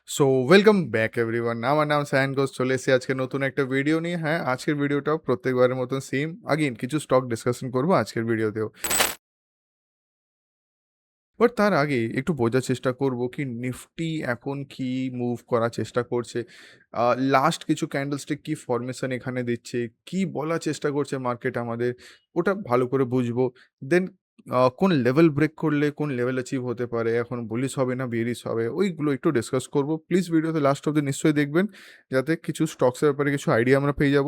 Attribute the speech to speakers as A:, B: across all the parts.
A: So welcome back everyone. আমার নাম সায়ান ঘোষ, চলে এসেছি আজকে নতুন একটা ভিডিও নিয়ে। হ্যাঁ, আজকের ভিডিওটাও প্রত্যেকবারের মতন সেম, আগেন কিছু স্টক ডিসকাশন করবো আজকের ভিডিওতেও। বাট তার আগে একটু বোঝার চেষ্টা করব কি নিফটি এখন কি মুভ করার চেষ্টা করছে, লাস্ট কিছু ক্যান্ডেলস্টিক কি ফরমেশন এখানে দিচ্ছে, কি বলার চেষ্টা করছে মার্কেট আমাদের, ওটা ভালো করে বুঝবো। দেন কোন লেভেল ব্রেক করলে কোন লেভেল অ্যাচিভ হতে পারে, এখন বুলিশ হবে না বিয়ারিশ হবে, ওইগুলো একটু ডিসকাস করব। প্লিজ ভিডিওতে লাস্ট অব্দি নিশ্চয়ই দেখবেন, যাতে কিছু স্টকসের ব্যাপারে কিছু আইডিয়া আমরা পেয়ে যাব,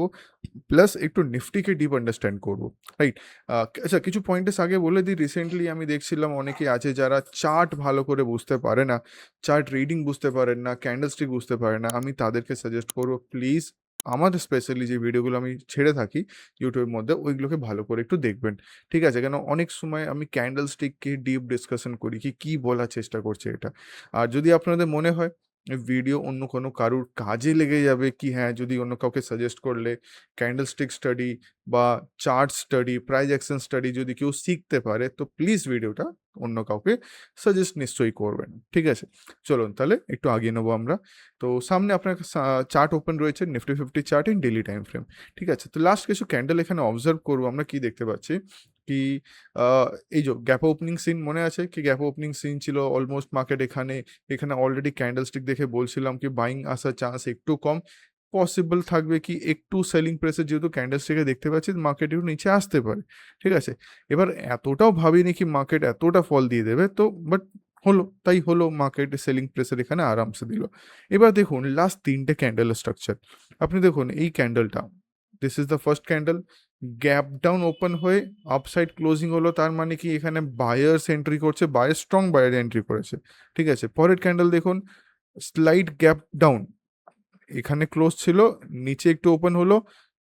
A: প্লাস একটু নিফটিকে ডিপ আন্ডারস্ট্যান্ড করবো। রাইট। আচ্ছা, কিছু পয়েন্টেস আগে বলে দিই। রিসেন্টলি আমি দেখছিলাম অনেকে আছে যারা চার্ট ভালো করে বুঝতে পারে না, চার্ট রিডিং বুঝতে পারেন না, ক্যান্ডেলস্টিক বুঝতে পারে না। আমি তাদেরকে সাজেস্ট করবো, প্লিজ আমাদের স্পেশালি যে ভিডিওগুলো আমি ছেড়ে থাকি ইউটিউবের মধ্যে, ওইগুলোকে ভালো করে একটু দেখবেন। ঠিক আছে? কেন অনেক সময় আমি ক্যান্ডেলস্টিককে ডিপ ডিসকাশন করি কি কি বলার চেষ্টা করছে এটা। আর যদি আপনাদের মনে হয় ভিডিও অন্য কোনো কারুর কাজে লেগে যাবে, কি হ্যাঁ, যদি অন্য কাউকে সাজেস্ট করলে ক্যান্ডেলস্টিক স্টাডি বা chart study, price action study যদি কেউ শিখতে পারে, তো প্লিজ ভিডিওটা অন্য কাউকে সাজেস্ট নিশ্চয়ই করবেন। ঠিক আছে? চলুন তাহলে একটু আগিয়ে নেবো আমরা। তো সামনে আপনার চার্ট ওপেন রয়েছে, Nifty fifty chart in daily time frame. ঠিক আছে? তো লাস্ট কিছু ক্যান্ডেল এখানে অবজার্ভ করবো, আমরা কি দেখতে পাচ্ছি কি, আহ, এই যে গ্যাপ ওপেনিং সিন মনে আছে কি, গ্যাপ ওপেনিং সিন ছিল অলমোস্ট মার্কেট এখানে, এখানে অলরেডি ক্যান্ডেলস্টিক দেখে বলছিলাম কি বাইং আসার চান্স একটু কম, পসিবল থাকবে কি একটু সেলিং প্রেসের, যেহেতু ক্যান্ডেলস্টিকে দেখতে পাচ্ছি মার্কেট একটু নিচে আসতে পারে। ঠিক আছে? এবার এতটাও ভাবিনি কি মার্কেট এতটা ফল দিয়ে দেবে, তো বাট হলো, তাই হলো, মার্কেট সেলিং প্রেসের এখানে আরামসে দিল। এবার দেখুন লাস্ট তিনটে ক্যান্ডেল স্ট্রাকচার, আপনি দেখুন এই ক্যান্ডেলটা, this is the first candle, gap down open হয়ে আপসাইড ক্লোজিং হলো, তার মানে কি এখানে বায়ার্স এন্ট্রি করছে, বায়ার স্ট্রং বায়ার এন্ট্রি করেছে। ঠিক আছে? পরের ক্যান্ডেল দেখুন, স্লাইড গ্যাপ ডাউন, এখানে ক্লোজ ছিল, নিচে একটু ওপেন হলো,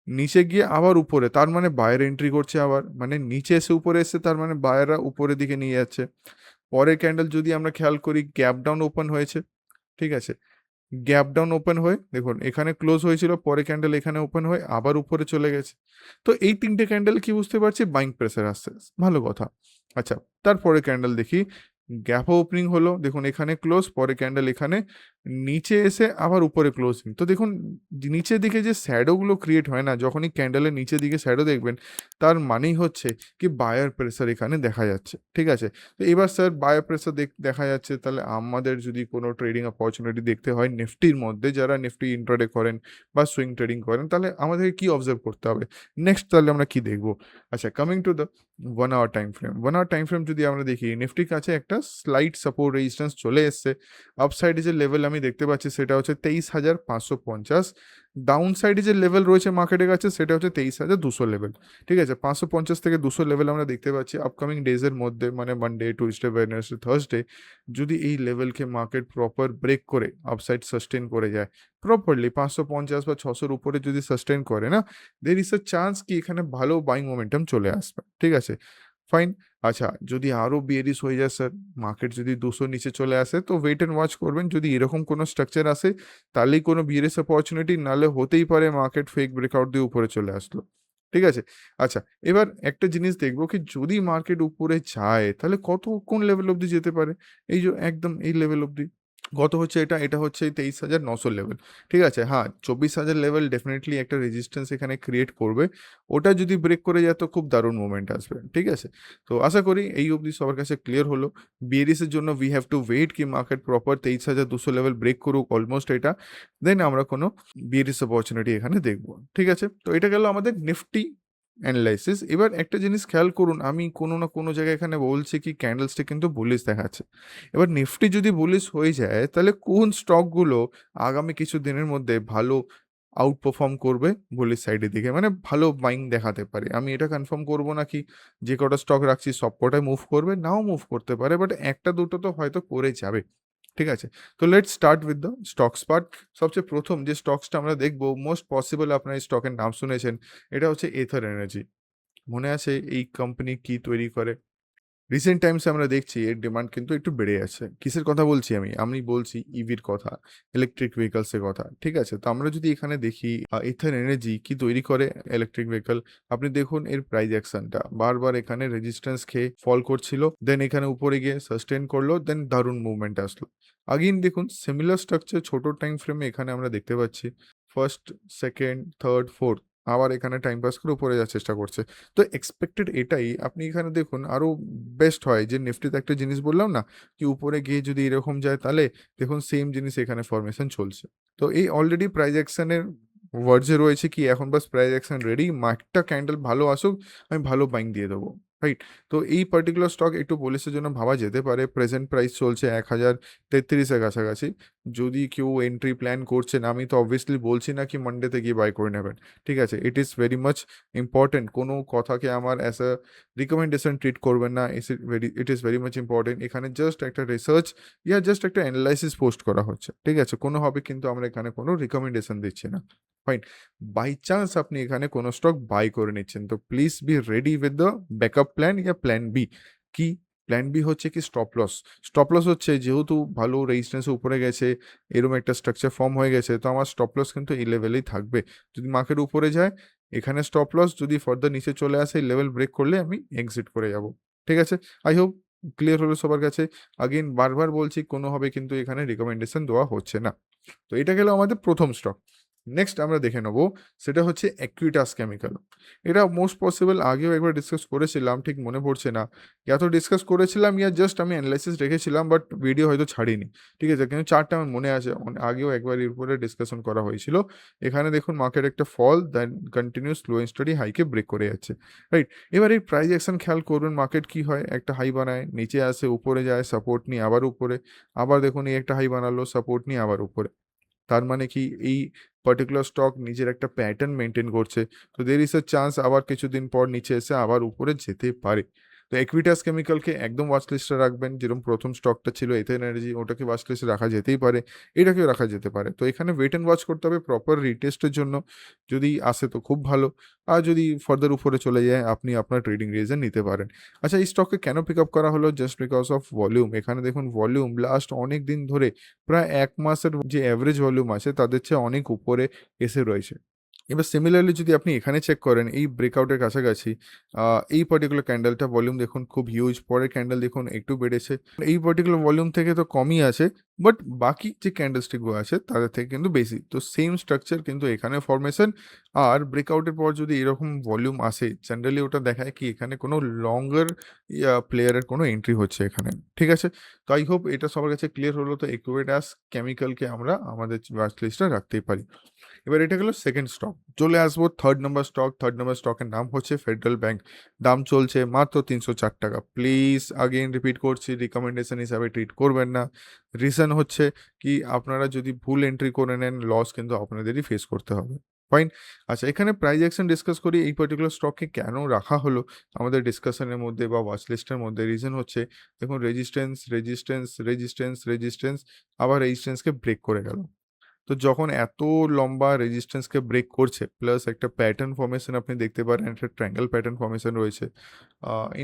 A: নিচে গিয়ে আবার উপরে, তার মানে বায়ার এন্ট্রি করছে আবার, মানে নিচে এসে উপরে এসে, তার মানে বায়াররা উপরের দিকে নিয়ে যাচ্ছে। পরের ক্যান্ডেল যদি আমরা খেয়াল করি, গ্যাপ ডাউন ওপেন হয়েছে। ঠিক আছে? গ্যাপ ডাউন ওপেন হয়ে দেখুন এখানে ক্লোজ হয়েছিল, পরে ক্যান্ডেল এখানে ওপেন হয়ে আবার উপরে চলে গেছে। তো এই তিনটে ক্যান্ডেল কি বুঝতে পারছি, বাইং প্রেসার আসছে, ভালো কথা। আচ্ছা, তারপরে ক্যান্ডেল দেখি, গ্যাপ ওপেনিং হলো, দেখুন এখানে ক্লোজ, পরে ক্যান্ডেল এখানে নিচে এসে আবার উপরে ক্লোজিং। তো দেখুন নিচের দিকে যে শ্যাডোগুলো ক্রিয়েট হয় না, যখনই ক্যান্ডেলের নিচের দিকে শ্যাডো দেখবেন, তার মানেই হচ্ছে কি বায়ার প্রেসার এখানে দেখা যাচ্ছে। ঠিক আছে? তো এবার স্যার বায়ার প্রেসার দেখা যাচ্ছে, তাহলে আমাদের যদি কোনো ট্রেডিং অপরচুনিটি দেখতে হয় নিফটির মধ্যে, যারা নিফটি ইন্ট্রাডে করেন বা সুইং ট্রেডিং করেন, তাহলে আমাদেরকে কি অবজার্ভ করতে হবে নেক্সট, তাহলে আমরা কি দেখবো। আচ্ছা, coming to the 1 hour time frame, 1 hour time frame যদি আমরা দেখি, নিফটির কাছে একটা স্লাইড সাপোর্ট রেজিস্ট্যান্স চলে এসছে। আপসাইডে যে লেভেল আমি দেখতে পাচ্ছি সেটা হচ্ছে 23,550, ডাউন সাইডে যে লেভেল রয়েছে মার্কেটের কাছে সেটা হচ্ছে 23,200 লেভেল। ঠিক আছে? 550 থেকে 200 লেভেল আমরা দেখতে পাচ্ছি আপকামিং ডেজের মধ্যে, মানে মানডে, টুইসডে, ওয়েডনেসডে, থার্সডে, যদি এই লেভেলকে মার্কেট প্রপার ব্রেক করে আপসাইড সাস্টেন করে যায় প্রপারলি, 550 বা 600-র উপরে যদি সাস্টেন করে না, দের ইজ আ চান্স কি এখানে ভালো বাইং মোমেন্টাম চলে আসবে। ঠিক আছে? ফাইন। আচ্ছা, যদি আরও বিয়ারিশ হয়ে যায় স্যার, মার্কেট যদি 200 নিচে চলে আসে, তো ওয়েট অ্যান্ড ওয়াচ করবেন, যদি এরকম কোনো স্ট্রাকচার আসে তাহলেই কোনো বিয়ারিশ অপরচুনিটি, নালে হতেই পারে মার্কেট ফেক ব্রেকআউট দিয়ে উপরে চলে আসলো। ঠিক আছে? আচ্ছা, এবার একটা জিনিস দেখবো কি, যদি মার্কেট উপরে যায় তাহলে কত কোন লেভেল অবধি যেতে পারে, এই যে একদম এই লেভেল অবধি, কত হচ্ছে এটা, এটা হচ্ছে 23,900 লেভেল। ঠিক আছে? হ্যাঁ, 24,000 লেভেল ডেফিনেটলি একটা রেজিস্ট্যান্স এখানে ক্রিয়েট করবে, ওটা যদি ব্রেক করে যায় তো খুব দারুণ মুভমেন্ট আসবে। ঠিক আছে? তো আশা করি এই অবধি সবার কাছে ক্লিয়ার হলো। বিএডিসির জন্য উই হ্যাভ টু ওয়েট কি মার্কেট প্রপার 23,200 লেভেল ব্রেক করুক অলমোস্ট এটা, দেন আমরা কোনো বিএডিস অপরচুনিটি এখানে দেখবো। ঠিক আছে? তো এটা গেল আমাদের নিফটি অ্যানালাইসিস। এবার একটা জিনিস খেয়াল করুন, আমি কোনো না কোনো জায়গায় এখানে বলছি কি ক্যান্ডেলসটা কিন্তু বুলিশ দেখাচ্ছে। এবার নিফটি যদি বুলিশ হয়ে যায়, তাহলে কোন স্টকগুলো আগামী কিছু দিনের মধ্যে ভালো আউট পারফর্ম করবে বুলিশ সাইডের দিকে, মানে ভালো বাইং দেখাতে পারে, আমি এটা কনফার্ম করবো না কি যে কটা স্টক রাখছি সব কটাই মুভ করবে, নাও মুভ করতে পারে, বাট একটা দুটো তো হয়তো করে যাবে। ঠিক আছে? তো let's start with the stocks part. সবচেয়ে প্রথম যে স্টকসটা আমরা দেখবো, মোস্ট পসিবল আপনার এই স্টকের নাম শুনেছেন, এটা হচ্ছে এথার এনার্জি। মনে আছে এই কোম্পানি কি তৈরি করে? রিসেন্ট টাইমসে আমরা দেখছি এর ডিমান্ড কিন্তু একটু বেড়ে যাচ্ছে। কিসের কথা বলছি আমি? আমি বলছি ইভির কথা, ইলেকট্রিক ভেহিকলস এর কথা। ঠিক আছে? তো আমরা যদি এখানে দেখি ইথার এনার্জি কি তৈরি করে ইলেকট্রিক ভেহিকল, আপনি দেখুন এর প্রাইস অ্যাকশনটা। বারবার এখানে রেজিস্ট্যান্স খেয়ে ফল করছিল। দেন এখানে উপরে গিয়ে সাস্টেইন করলো। দেন দারুণ মুভমেন্ট আসলো। আগেইন দেখুন সিমিলার স্ট্রাকচার ছোট টাইম ফ্রেমে এখানে আমরা দেখতে পাচ্ছি। ফার্স্ট, সেকেন্ড, থার্ড, ফোর্থ আবার এখানে টাইম পাস করে উপরে যাওয়ার চেষ্টা করছে। তো এক্সপেক্টেড এটাই আপনি এখানে দেখুন আরো বেস্ট হয় যে নিফটিতে একটা জিনিস বললাম না কি উপরে গিয়ে যদি এরকম যায় তাহলে দেখুন সেম জিনিস এখানে ফরমেশন চলছে। তো এই অলরেডি প্রাইস অ্যাকশনের ওয়ার্ডসে রয়েছে কি এখন বাস প্রাইস অ্যাকশন রেডি, একটা ক্যান্ডেল ভালো আসুক, আমি ভালো বাইং দিয়ে দেবো। রাইট? তো এই পার্টিকুলার স্টক একটু বলিসের জন্য ভাবা যেতে পারে। প্রেজেন্ট প্রাইস চলছে 1033 এর কাছাকাছি। যদি কেউ এন্ট্রি প্ল্যান করছেন আমি তো অবভিয়াসলি বলছি না কি মানডেতে গিয়ে বাই করে নেবেন। ঠিক আছে? It is very much important. কোনো কথাকে আমার অ্যাজ আ রিকমেন্ডেশন ট্রিট করবেন না। It is very much important. এখানে জাস্ট একটা রিসার্চ জাস্ট একটা এনালাইসিস পোস্ট করা হচ্ছে। ঠিক আছে? কোনোভাবে কিন্তু আমরা এখানে কোনো রিকমেন্ডেশন দিচ্ছি না। ফাইন। বাই চান্স আপনি এখানে কোনো স্টক বাই করে নিচ্ছেন তো please be ready with the backup plan plan B. কি? প্ল্যান বি হচ্ছে কি স্টপ লস। স্টপ লস হচ্ছে যেহেতু ভালো রেজিস্ট্যান্স উপরে গেছে, এরকম একটা স্ট্রাকচার ফর্ম হয়ে গেছে তো আমার স্টপ লস কিন্তু এই লেভেলেই থাকবে। যদি মার্কেট উপরে যায় এখানে স্টপ লস, যদি ফার্দার নিচে চলে আসে এই লেভেল ব্রেক করলে আমি এক্সিট করে যাব। ঠিক আছে? আই হোপ ক্লিয়ার হলো সবার কাছে। আগেইন বারবার বলছি কোনোভাবে কিন্তু এখানে রিকমেন্ডেশন দেওয়া হচ্ছে না। তো এটা গেল আমাদের প্রথম স্টক। নেক্সট আমরা দেখে নেব সেটা হচ্ছে অ্যাকুইটাস কেমিক্যাল। এটা মোস্ট পসিবল আগেও একবার ডিসকাস করেছিলাম, ঠিক মনে পড়ছে না। তো ডিসকাস করেছিলাম জাস্ট আমি অ্যানালাইসিস রেখেছিলাম বাট ভিডিও হয়তো ছাড়িনি। ঠিক আছে? কিন্তু চার্টটা আমার মনে আছে আগেও একবার এর উপরে ডিসকাশন করা হয়েছিল। এখানে দেখুন মার্কেট একটা ফল দেন কন্টিনিউয়াস স্লো এন্ড স্টাডি হাইকে ব্রেক করে যাচ্ছে। রাইট? এবার এই প্রাইস অ্যাকশন খেয়াল করবেন মার্কেট কি হয়, একটা হাই বানায় নিচে আসে উপরে যায় সাপোর্ট নিয়ে আবার উপরে, আবার দেখুন এই একটা হাই বানালো সাপোর্ট নিয়ে আবার উপরে। তার মানে কি এই পার্টিকুলার স্টক নিজের একটা প্যাটার্ন মেইনটেইন করছে। তো দেয়ার ইজ আ চান্স আবার কিছুদিন পর নিচে এসে আবার উপরে যেতে পারে। তো একুইটাস কেমিক্যালকে একদম ওয়াচ লিস্টে রাখবেন। যেরকম প্রথম স্টকটা ছিল এথেন এনার্জি ওটাকে ওয়াচ লিস্টে রাখা যেতেই পারে। এটাকেও রাখা যেতে পারে। তো এখানে ওয়েট অ্যান্ড ওয়াচ করতে হবে প্রপার রিটেস্টের জন্য। যদি আসে তো খুব ভালো। আর যদি ফার্দার উপরে চলে যায় আপনি আপনার ট্রেডিং রিজন নিতে পারেন। আচ্ছা এই স্টককে কেন পিক আপ করা হলো? Just because of volume. এখানে দেখুন ভলিউম লাস্ট অনেক দিন ধরে প্রায় ১ মাসের যে এভারেজ ভলিউম আছে তাদের চেয়ে অনেক উপরে এসে রয়েছে। এবার সিমিলারলি যদি আপনি এখানে চেক করেন এই ব্রেকআউটের কাছাকাছি আ এই পার্টিকুলার ক্যান্ডেলটা ভলিউম দেখুন খুব হিউজ। পরের ক্যান্ডেল দেখুন একটু বেড়েছে। এই পার্টিকুলার ভলিউম থেকে তো কমই আছে। বাট বাকি যে ক্যান্ডেলস্টিক গুলো আছে তাদের থেকে কিন্তু বেশি। তো সেম স্ট্রাকচার কিন্তু এখানে ফরমেশন। আর ব্রেকআউটের পর যদি এরকম ভলিউম আসে জেনারেলি ওটা দেখায় কি এখানে কোনো লঙ্গার প্লেয়ারের কোনো এন্ট্রি হচ্ছে এখানে। ঠিক আছে? তো আই হোপ এটা সবার কাছে ক্লিয়ার হলো। তো একুইটাস কেমিক্যালকে আমরা আমাদের ওয়াচ লিস্টে রাখতেই পারি। এবার এটা গেল সেকেন্ড স্টক। চলে আসবো third number stock. Third number স্টকের নাম হচ্ছে ফেডারেল ব্যাংক। দাম চলছে মাত্র ৳৩০৪। প্লিজ আগেইন রিপিট করছি রিকমেন্ডেশন হিসাবে ট্রিট করবেন না। রিজন হচ্ছে কি আপনারা যদি ভুল এন্ট্রি করে নেন লস কিন্তু আপনাদেরই ফেস করতে হবে। ফাইন? আচ্ছা এখানে প্রাইস অ্যাকশন ডিসকাস করি এই পার্টিকুলার স্টককে কেন রাখা হলো আমাদের ডিসকাশনের মধ্যে বা ওয়াচ লিস্টের মধ্যে। রিজন হচ্ছে দেখুন রেজিস্ট্যান্স, রেজিস্ট্যান্স, রেজিস্ট্যান্স, রেজিস্ট্যান্স আবার রেজিস্ট্যান্সকে ব্রেক করে গেল। তো যখন এত লম্বা রেজিস্ট্যান্সকে ব্রেক করছে প্লাস একটা প্যাটার্ন ফর্মেশন আপনি দেখতে পারেন, একটা ট্রায়াঙ্গেল প্যাটার্ন ফর্মেশন রয়েছে।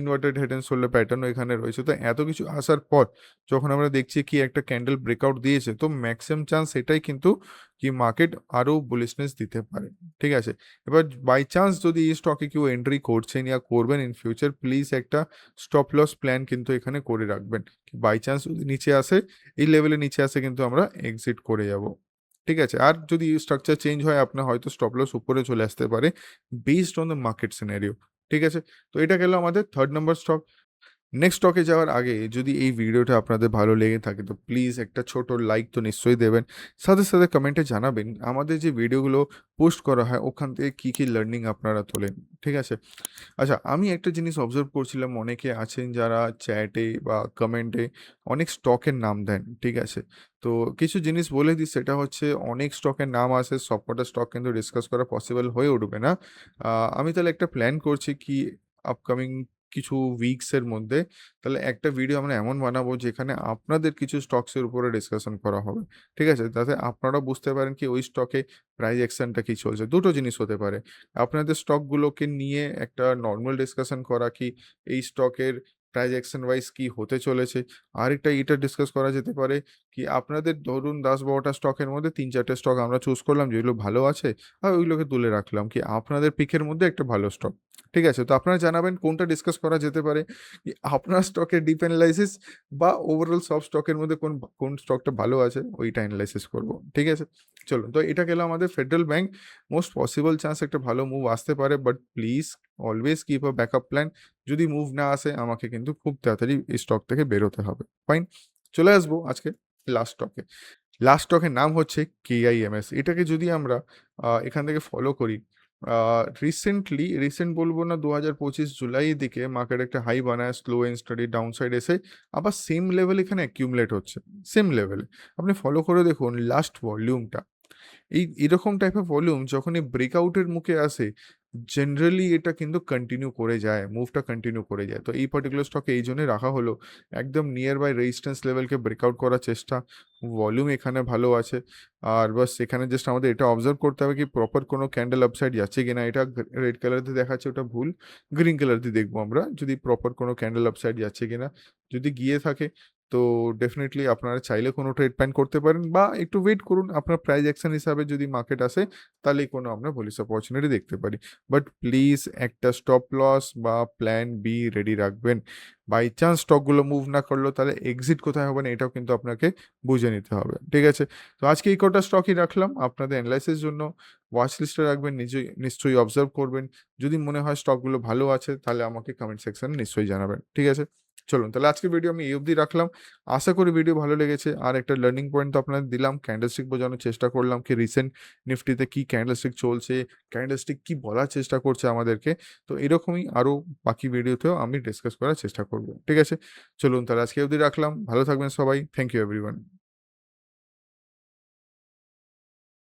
A: ইনভার্টেড হেড অ্যান্ড শোল্ডার প্যাটার্নও এখানে রয়েছে। তো এত কিছু আসার পর যখন আমরা দেখছি কি একটা ক্যান্ডেল ব্রেকআউট দিয়েছে তো ম্যাক্সিমাম চান্স এটাই কিন্তু কি মার্কেট আরও বুলিশনেস দিতে পারে। ঠিক আছে? এবার বাই চান্স যদি এই স্টকে কেউ এন্ট্রি করছেন করবেন ইন ফিউচার প্লিজ একটা স্টপ লস প্ল্যান কিন্তু এখানে করে রাখবেন। বাই চান্স যদি নিচে আসে এই লেভেলে নিচে আসে কিন্তু আমরা এক্সিট করে যাব। ঠিক আছে? আর যদি স্ট্রাকচার চেঞ্জ হয় আপনার হয়তো স্টপ লস উপরে চলে আসতে পারে based on the market scenario. ঠিক আছে? তো এটা গেল আমাদের থার্ড নাম্বার স্টক। নেক্সট স্টকে যাওয়ার আগে যদি এই ভিডিওটা আপনাদের ভালো লেগে থাকে তো প্লিজ একটা ছোট লাইক তো নিশ্চয়ই দেবেন। সাথে, সাথে কমেন্টে জানাবেন আমাদের যে ভিডিওগুলো পোস্ট করা হয় ওখান থেকে কী লার্নিং আপনারা তোলেন। ঠিক আছে? আচ্ছা আমি একটা জিনিস অবজার্ভ করছিলাম অনেকে আছেন যারা চ্যাটে বা কমেন্টে অনেক স্টকের নাম দেন। ঠিক আছে? তো কিছু জিনিস বলে দিই সেটা হচ্ছে অনেক স্টকের নাম আসে সবকটা স্টক কিন্তু ডিসকাস করা পসিবল হয়ে উঠবে না। আমি তাহলে একটা প্ল্যান করছি কি আপকামিং কিছু উইকস এর মধ্যে তাহলে একটা ভিডিও আমরা এমন বানাবো যেখানে আপনাদের কিছু স্টকস এর উপরে ডিসকাশন করা হবে। ঠিক আছে? যাতে আপনারা বুঝতে পারেন কি ওই স্টকে প্রাইস অ্যাকশনটা কি চলছে। দুটো জিনিস হতে পারে। আপনাদের স্টকগুলোকে নিয়ে একটা নরমাল ডিসকাশন করা কি এই স্টকের প্রাইস অ্যাকশন ওয়াইজ কি হতে চলেছে। আরেকটা এটা ডিসকাস করা যেতে পারে কি আপনাদের ধরুন ১০-১২টা স্টকের মধ্যে ৩-৪টে স্টক আমরা চুজ করলাম যেগুলো ভালো আছে আর ওইগুলোকে তুলে রাখলাম কি আপনাদের পিকের মধ্যে একটা ভালো স্টক। ঠিক আছে? তো আপনারা জানাবেন কোনটা ডিসকাস করা যেতে পারে। কি আপনার স্টকের ডিপ এনালাইসিস বা ওভারঅল সব স্টকের মধ্যে কোন স্টকটা ভালো আছে ওইটা এনালাইসিস করব। ঠিক আছে? চলুন তো এটা গেল আমাদের federal bank. Most possible chance একটা ভালো মুভ আসতে পারে but please always keep a backup plan. যদি মুভ না আসে আমাকে কিন্তু খুব তাড়াতাড়ি এই স্টক থেকে বেরোতে হবে। ফাইন? চলে আসবো আজকে লাস্ট স্টকে। লাস্ট স্টকের নাম হচ্ছে KIMS। এটাকে যদি আমরা এখান থেকে ফলো করি, রিসেন্ট বলবো না ২০২৫ জুলাইয়ের দিকে মার্কেট একটা হাই বানায়, স্লো অ্যান্ড স্টাডি ডাউনসাইড এসে আবার সেম লেভেল এখানে অ্যাকিউমুলেট হচ্ছে। সেম লেভেলে। আপনি ফলো করে দেখুন লাস্ট ভলিউমটা। এরকম টাইপের ভলিউম যখনই ব্রেকআউটের মুখে আসে, জেনারেলি এটা কিন্তু কন্টিনিউ করে যায়, মুভটা কন্টিনিউ করে যায়। তো এই পার্টিকুলার স্টকে এই জন্যই রাখা হলো, একদম নিয়ার বাই রেজিস্ট্যান্স লেভেলকে ব্রেকআউট করার চেষ্টা। ভলিউম এখানে ভালো আছে। আর বাস এখানে জাস্ট আমাদের এটা অবজার্ভ করতে হবে কি প্রপার কোনো ক্যান্ডেল আপসাইড যাচ্ছে কিনা। এটা রেড কালার দিয়ে দেখাচ্ছে ওটা ভুল। গ্রিন কালার দিয়ে দেখবো আমরা যদি প্রপার কোনো ক্যান্ডেল আপসাইড যাচ্ছে কিনা। যদি গিয়ে থাকে তো ডেফিনিটলি আপনারা চাইলে কোনো ট্রেড প্ল্যান করতে পারেন বা একটু ওয়েট করুন। আপনার প্রাইস অ্যাকশন হিসাবে যদি মার্কেট আসে তাহলেই কোনো আমরা বুলিশ অপরচুনিটি দেখতে পারি। বাট প্লিজ একটা স্টপ লস বা প্ল্যান বি রেডি রাখবেন। বাই চান্স স্টকগুলো মুভ না করলো তাহলে এক্সিট কোথায় হবে না এটাও কিন্তু আপনাকে বুঝে নিতে হবে। ঠিক আছে? তো আজকে এই কটা স্টকই রাখলাম আপনাদের এনালাইসিস জন্য। ওয়াচ লিস্টে রাখবেন, নিশ্চয়ই অবজার্ভ করবেন। যদি মনে হয় স্টকগুলো ভালো আছে তাহলে আমাকে কমেন্ট সেকশনে নিশ্চয়ই জানাবেন। ঠিক আছে? চলুন তাহলে আজকের ভিডিও আমি এই অবধি রাখলাম। আশা করি ভিডিও ভালো লেগেছে। আর একটা লার্নিং পয়েন্ট তো আপনাদের দিলাম। ক্যান্ডেলস্টিক বোঝানোর চেষ্টা করলাম কি রিসেন্ট নিফটিতে কি ক্যান্ডেলস্টিক চলছে, ক্যান্ডেলস্টিক কি বলার চেষ্টা করছে আমাদেরকে। তো এরকমই আরো বাকি ভিডিওতেও আমি ডিসকাস করার চেষ্টা করব। ঠিক আছে? চলুন তাহলে আজকে অবধি রাখলাম। ভালো থাকবেন সবাই। Thank you everyone.